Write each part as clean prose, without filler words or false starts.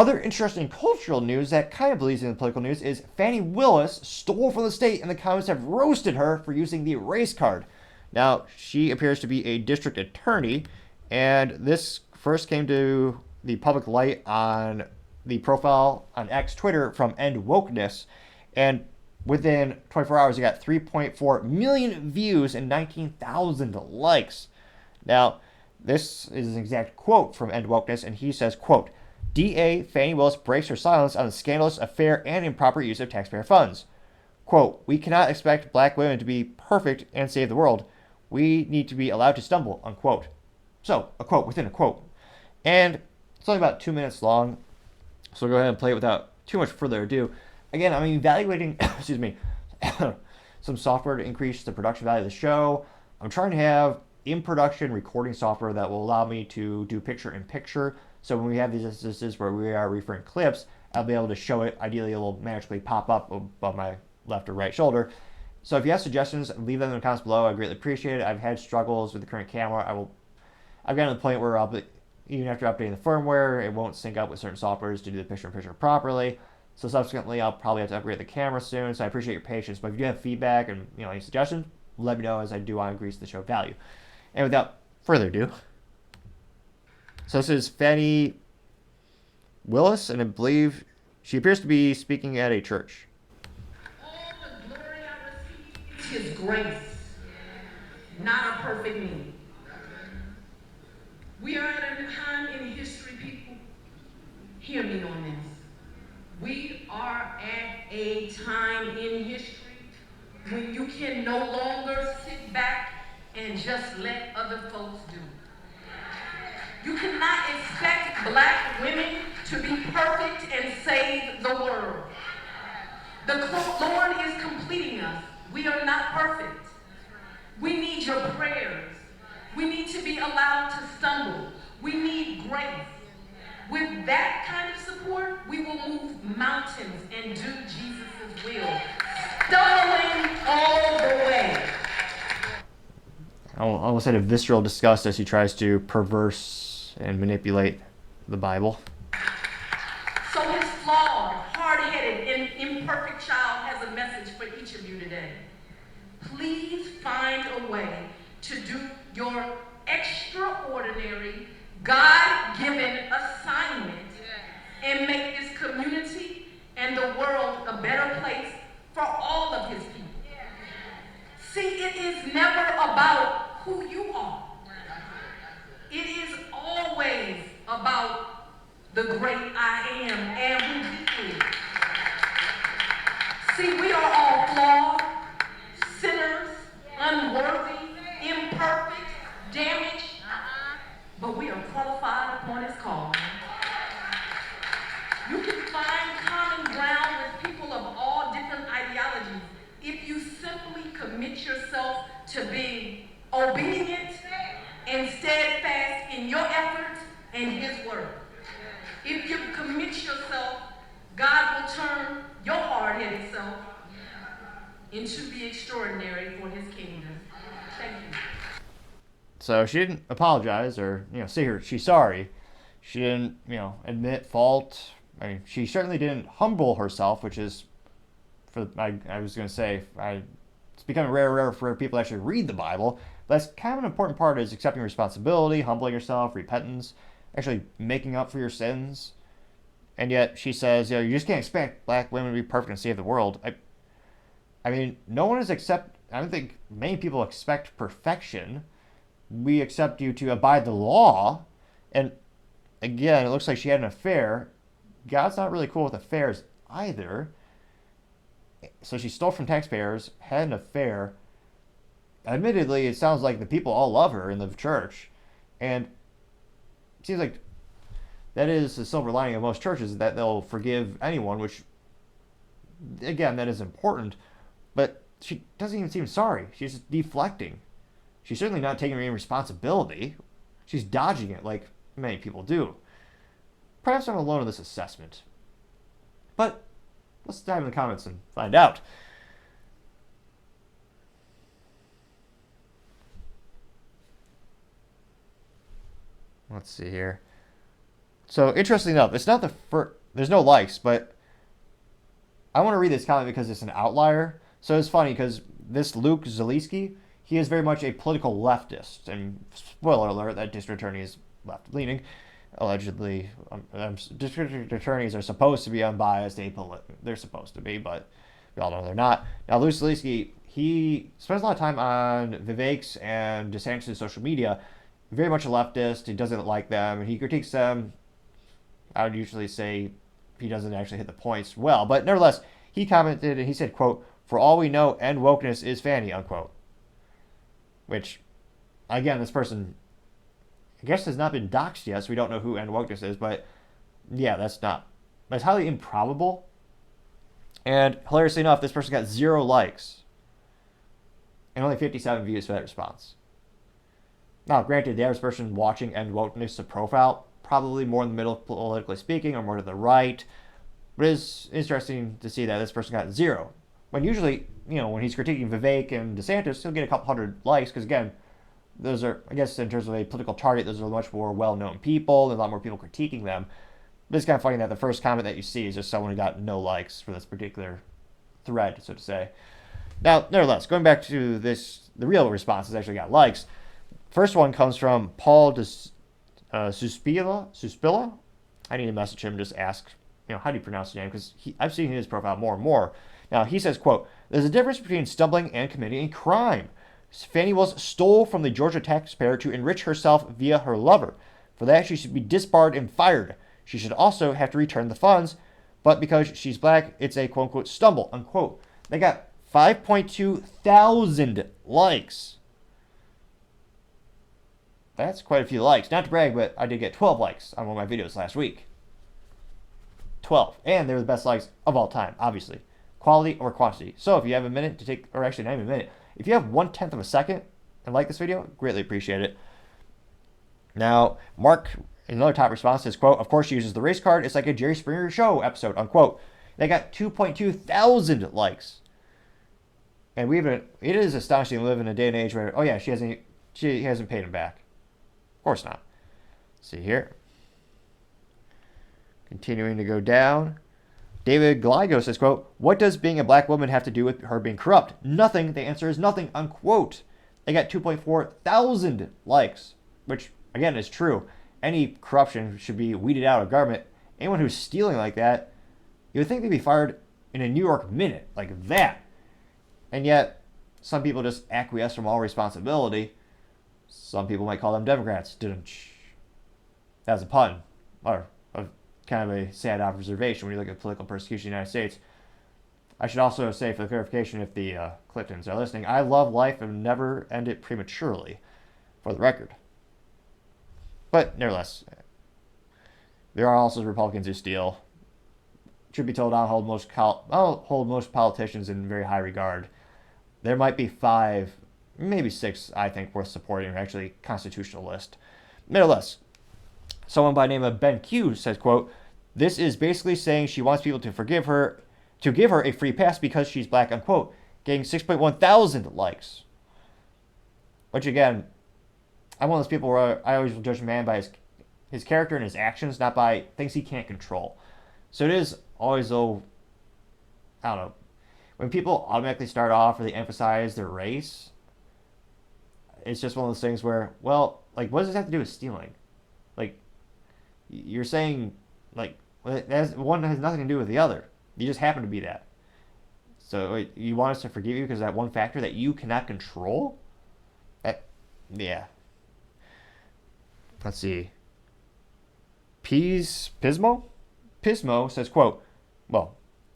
Other interesting cultural news that kind of bleeds into political news is Fani Willis stole from the state, and the comments have roasted her for using the race card. Now, she appears to be a district attorney, and this first came to the public light on the profile on X Twitter from End Wokeness, and within 24 hours, it got 3.4 million views and 19,000 likes. Now, this is an exact quote from End Wokeness, and he says, quote, DA Fani Willis breaks her silence on the scandalous affair and improper use of taxpayer funds. Quote, we cannot expect black women to be perfect and save the world. We need to be allowed to stumble, unquote. So, a quote within a quote. And it's only about 2 minutes long, so we'll go ahead and play it without too much further ado. Again, I'm evaluating, excuse me, some software to increase the production value of the show. I'm trying to have in-production recording software that will allow me to do picture-in-picture. So when we have these instances where we are referring clips, I'll be able to show it. Ideally, it will magically pop up above my left or right shoulder. So if you have suggestions, leave them in the comments below. I greatly appreciate it. I've had struggles with the current camera. I've gotten to the point where even after updating the firmware, it won't sync up with certain softwares to do the picture-in-picture properly. So subsequently, I'll probably have to upgrade the camera soon. So I appreciate your patience. But if you do have feedback and any suggestions, let me know, as I do want to increase the show value. And without further ado, so this is Fani Willis, and I believe she appears to be speaking at a church. All the glory I receive is His grace, not a perfect me. We are at a time in history, people. Hear me on this. We are at a time in history when you can no longer sit back and just let other folks do. You cannot expect black women to be perfect and save the world. The Lord is completing us. We are not perfect. We need your prayers. We need to be allowed to stumble. We need grace. With that kind of support, we will move mountains and do Jesus' will. Stumbling all the way. I almost had a visceral disgust as he tries to perverse and manipulate the Bible. So his flawed, hard-headed, and imperfect child has a message for each of you today. Please find a way to do your extraordinary, God-given assignment and make this community and the world a better place for all of his people. See, it is never about who you are. It is always about the great I am and who he is. See, we are all flawed, sinners, unworthy, imperfect, damaged, but we are qualified upon his call. You can find common ground with people of all different ideologies if you simply commit yourself to being obedient and steadfast in your efforts and his word. If you commit yourself, God will turn your hard-headed self into the extraordinary for his kingdom. Thank you. So she didn't apologize or say she's sorry. She didn't admit fault. I mean, she certainly didn't humble herself, which is I was going to say it's becoming rare for people to actually read the Bible. But that's kind of an important part, is accepting responsibility, humbling yourself, repentance, actually making up for your sins. And yet she says, you just can't expect black women to be perfect and save the world. I mean, no one is I don't think many people expect perfection. We accept you to abide the law. And again, it looks like she had an affair. God's not really cool with affairs either. So she stole from taxpayers, had an affair. Admittedly, it sounds like the people all love her in the church. And it seems like that is the silver lining of most churches, that they'll forgive anyone, which, again, that is important. But she doesn't even seem sorry. She's just deflecting. She's certainly not taking any responsibility. She's dodging it like many people do. Perhaps I'm alone in this assessment. But let's dive in the comments and find out. Let's see here. So interestingly enough, it's not the first. There's no likes, but I want to read this comment because it's an outlier. So it's funny because this Luke Zaleski, he is very much a political leftist. And spoiler alert, that district attorney is left leaning. Allegedly, district attorneys are supposed to be unbiased, apolitical. They're supposed to be, but we all know they're not. Now, Luke Zaleski, he spends a lot of time on Vivek's and DeSantis' social media. Very much a leftist. He doesn't like them, and he critiques them. I would usually say he doesn't actually hit the points well, but nevertheless, he commented and he said, quote, "For all we know, end wokeness is Fani," unquote. Which, again, this person, I guess, has not been doxxed yet, so we don't know who end wokeness is, but yeah, that's highly improbable. And hilariously enough, this person got 0 likes and only 57 views for that response. Now, granted, the average person watching end wokeness a profile, probably more in the middle, politically speaking, or more to the right. But it is interesting to see that this person got 0. When usually, when he's critiquing Vivek and DeSantis, he'll get a couple hundred likes, because again, those are, I guess, in terms of a political target, those are much more well-known people. There's a lot more people critiquing them. But it's kind of funny that the first comment that you see is just someone who got no likes for this particular thread, so to say. Now, nevertheless, going back to this, the real responses actually got likes. First one comes from Paul Suspilla. I need to message him, just ask, how do you pronounce the name? Because I've seen his profile more and more. Now, he says, quote, "There's a difference between stumbling and committing a crime. Fani Willis stole from the Georgia taxpayer to enrich herself via her lover. For that, she should be disbarred and fired. She should also have to return the funds, but because she's black, it's a quote-unquote stumble," unquote. They got 5.2 thousand likes. That's quite a few likes. Not to brag, but I did get 12 likes on one of my videos last week. 12. And they were the best likes of all time, obviously. Quality over quantity. So if you have a minute to take, or actually not even a minute, if you have 1/10 of a second and like this video, greatly appreciate it. Now, Mark, in another top response, says, quote, "Of course she uses the race card. It's like a Jerry Springer show episode," unquote. They got 2.2 thousand likes. And it is astonishing to live in a day and age where, oh yeah, she hasn't paid him back. Of course not. See here. Continuing to go down. David Gligo says, quote, "What does being a black woman have to do with her being corrupt? Nothing. The answer is nothing," unquote. They got 2.4 thousand likes, which, again, is true. Any corruption should be weeded out of government. Anyone who's stealing like that, you would think they'd be fired in a New York minute, like that. And yet, some people just acquiesce from all responsibility. Some people might call them Democrats. That was a pun, or kind of a sad observation when you look at political persecution in the United States. I should also say, for the clarification, if the Cliftons are listening, I love life and never end it prematurely, for the record. But nevertheless, there are also Republicans who steal. Truth be told, I'll hold most politicians in very high regard. There might be 5, maybe 6, I think, worth supporting, or actually constitutionalist. Nevertheless, someone by the name of Ben Q says, quote, "This is basically saying she wants people to give her a free pass because she's black," unquote, getting 6.1 thousand likes. Which, again, I'm one of those people where I always judge a man by his character and his actions, not by things he can't control. So it is always, though, I don't know, when people automatically start off or they emphasize their race, it's just one of those things where, well, like, what does this have to do with stealing? Like, you're saying, like, one has nothing to do with the other. You just happen to be that. So you want us to forgive you because of that one factor that you cannot control? Yeah. Let's see. Pismo says, quote, well,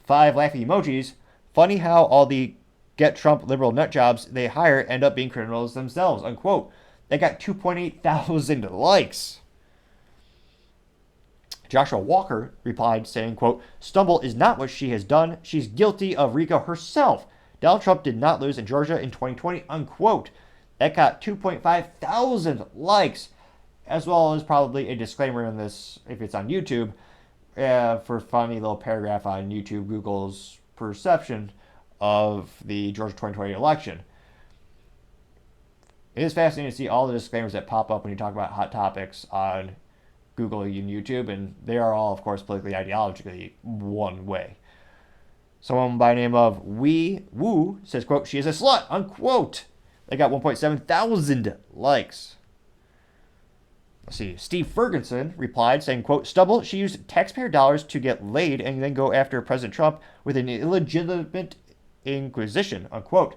5 laughy emojis. "Funny how all the get Trump liberal nut jobs they hire end up being criminals themselves," unquote. They got 2.8 thousand likes. Joshua Walker replied saying, quote, "Stumble is not what she has done. She's guilty of RICO herself. Donald Trump did not lose in Georgia in 2020, unquote. That got 2.5 thousand likes, as well as probably a disclaimer in this, if it's on YouTube, for a funny little paragraph on YouTube, Google's perception of the Georgia 2020 election. It is fascinating to see all the disclaimers that pop up when you talk about hot topics on Google and YouTube, and they are all, of course, politically, ideologically one way. Someone by the name of Wee Woo says, quote, she is a slut, unquote. They got 1.7 thousand likes. Let's see. Steve Ferguson replied saying, quote, Stubble, she used taxpayer dollars to get laid and then go after President Trump with an illegitimate inquisition, unquote.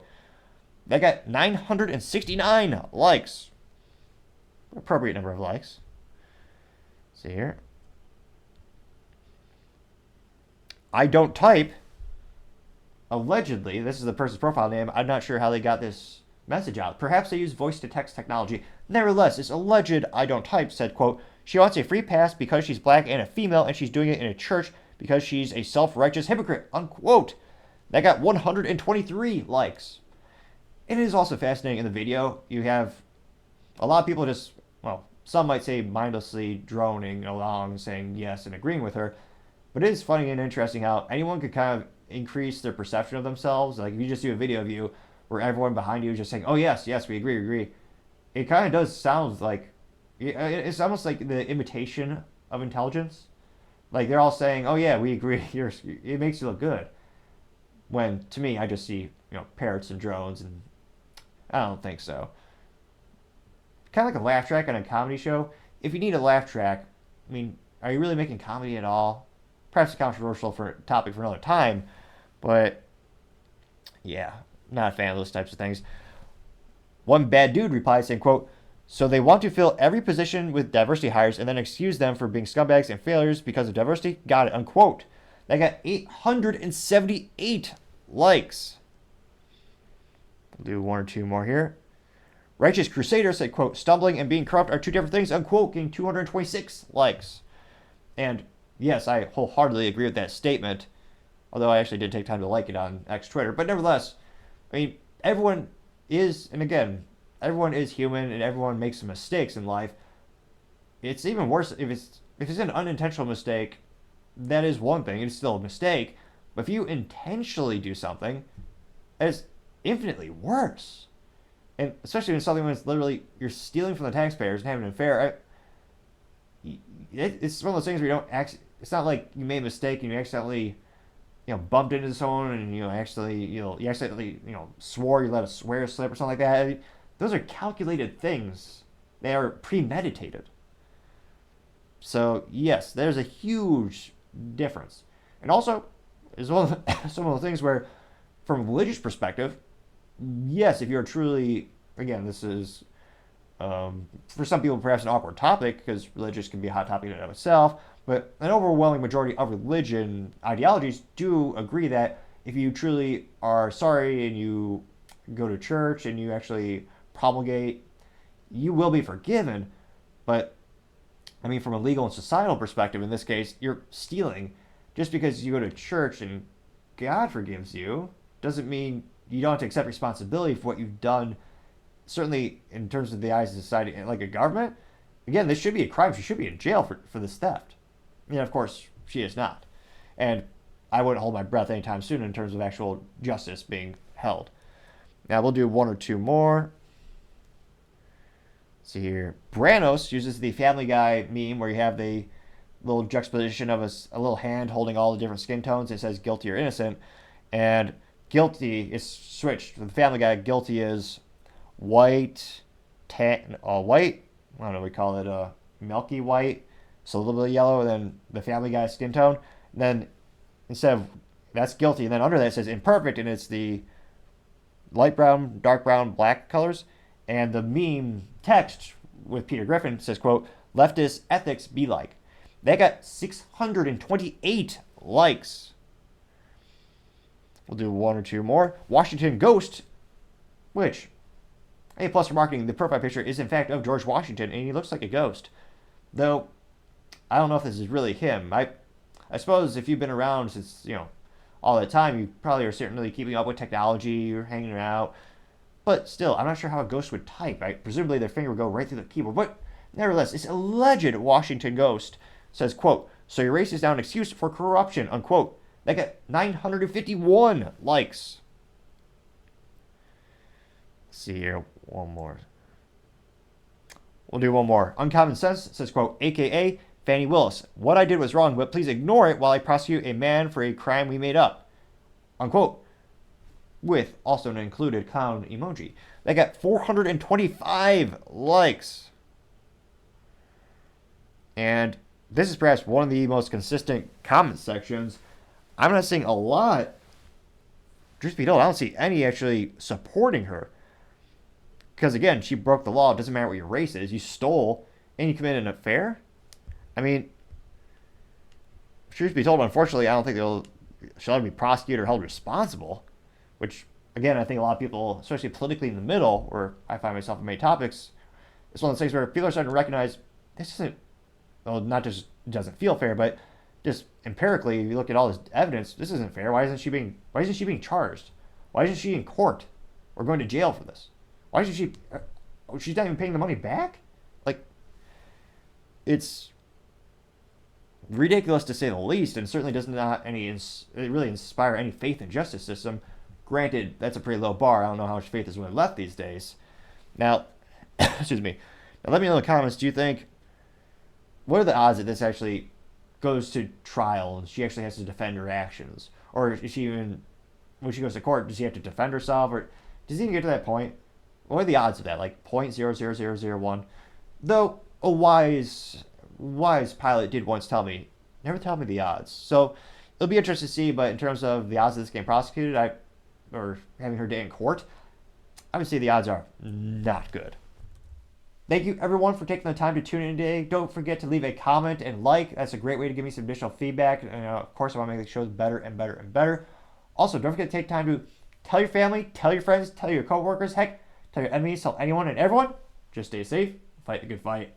They got 969 likes. Appropriate number of likes. See here. I don't type. Allegedly, this is the person's profile name. I'm not sure how they got this message out. Perhaps they use voice-to-text technology. Nevertheless, this alleged I don't type said, quote, she wants a free pass because she's black and a female, and she's doing it in a church because she's a self-righteous hypocrite, unquote. That got 123 likes. And it is also fascinating in the video. You have a lot of people just, well, some might say mindlessly droning along, saying yes and agreeing with her. But it is funny and interesting how anyone could kind of increase their perception of themselves. Like if you just do a video of you where everyone behind you is just saying, oh yes, yes, we agree. It kind of does sound like, it's almost like the imitation of intelligence. Like they're all saying, oh yeah, we agree. It makes you look good. When to me, I just see, parrots and drones, and I don't think so. Kind of like a laugh track on a comedy show. If you need a laugh track, I mean, are you really making comedy at all? Perhaps a controversial topic for another time, but yeah, not a fan of those types of things. One bad dude replied saying, quote, so they want to fill every position with diversity hires and then excuse them for being scumbags and failures because of diversity? Got it, unquote. That got 878 likes. We'll do one or two more here. Righteous Crusader said, quote, stumbling and being corrupt are two different things, unquote, getting 226 likes. And yes, I wholeheartedly agree with that statement, although I actually did take time to like it on X Twitter. But nevertheless, I mean, everyone is, and again, everyone is human and everyone makes some mistakes in life. It's even worse if it's an unintentional mistake. That is one thing. It's still a mistake. But if you intentionally do something, that is infinitely worse. And especially when something when it's literally you're stealing from the taxpayers and having an affair. It's one of those things where you don't it's not like you made a mistake and you accidentally, bumped into someone and you accidentally swore, you let a swear slip or something like that. Those are calculated things. They are premeditated. So yes, there's a huge difference. And also, it's one of some of the things where, from a religious perspective, yes, if you're truly, again, this is for some people perhaps an awkward topic because religious can be a hot topic in and of itself, but an overwhelming majority of religion ideologies do agree that if you truly are sorry and you go to church and you actually promulgate, you will be forgiven. But I mean, from a legal and societal perspective, in this case, you're stealing. Just because you go to church and God forgives you doesn't mean you don't have to accept responsibility for what you've done. Certainly, in terms of the eyes of society, like a government, again, this should be a crime. She should be in jail for this theft. Of course, she is not. And I wouldn't hold my breath anytime soon in terms of actual justice being held. Now, we'll do one or two more. Let's see here. Branos uses the Family Guy meme where you have the little juxtaposition of a little hand holding all the different skin tones. It says guilty or innocent. And guilty is switched. For the Family Guy, guilty is white, white. I don't know, we call it milky white. So a little bit of yellow, and then the Family Guy skin tone. And then instead of, that's guilty. And then under that it says imperfect, and it's the light brown, dark brown, black colors. And the meme text with Peter Griffin says, quote, leftist ethics be like. They got 628 likes. We'll do one or two more. Washington Ghost, which, A+ for marketing, the profile picture is in fact of George Washington, and he looks like a ghost. Though, I don't know if this is really him. I suppose if you've been around since, all that time, you probably are certainly keeping up with technology, you're hanging out. But still, I'm not sure how a ghost would type. Presumably their finger would go right through the keyboard. But nevertheless, this alleged Washington Ghost says, quote, so your race is now an excuse for corruption, unquote. They got 951 likes. Let's see here. One more. We'll do one more. Uncommon Sense says, quote, AKA Fani Willis, what I did was wrong, but please ignore it while I prosecute a man for a crime we made up. Unquote. With also an included clown emoji. They got 425 likes. And this is perhaps one of the most consistent comment sections. I'm not seeing a lot. Truth be told, I don't see any actually supporting her. Because again, she broke the law. It doesn't matter what your race is. You stole and you committed an affair. I mean, truth be told, unfortunately, I don't think she'll ever be prosecuted or held responsible. Which, again, I think a lot of people, especially politically in the middle, where I find myself in many topics, it's one of those things where people are starting to recognize this isn't, well, not just doesn't feel fair, but just empirically, if you look at all this evidence, this isn't fair. Why isn't she being charged? Why isn't she in court or going to jail for this? Why isn't she? She's not even paying the money back. Like, it's ridiculous to say the least, and certainly does not really inspire any faith in justice system. Granted, that's a pretty low bar. I don't know how much faith is really left these days. Now, excuse me. Now, let me know in the comments. Do you think, what are the odds that this actually goes to trial and she actually has to defend her actions, or is she even, when she goes to court, does she have to defend herself, or does he even get to that point? What are the odds of that? Like 0.00001. Though a wise pilot did once tell me, never tell me the odds. So it'll be interesting to see. But in terms of the odds of this getting prosecuted, or having her day in court, I would say the odds are not good. Thank you, everyone, for taking the time to tune in today. Don't forget to leave a comment and like. That's a great way to give me some additional feedback. And, of course, I want to make the shows better and better and better. Also, don't forget to take time to tell your family, tell your friends, tell your coworkers, heck, tell your enemies, tell anyone and everyone. Just stay safe, fight the good fight.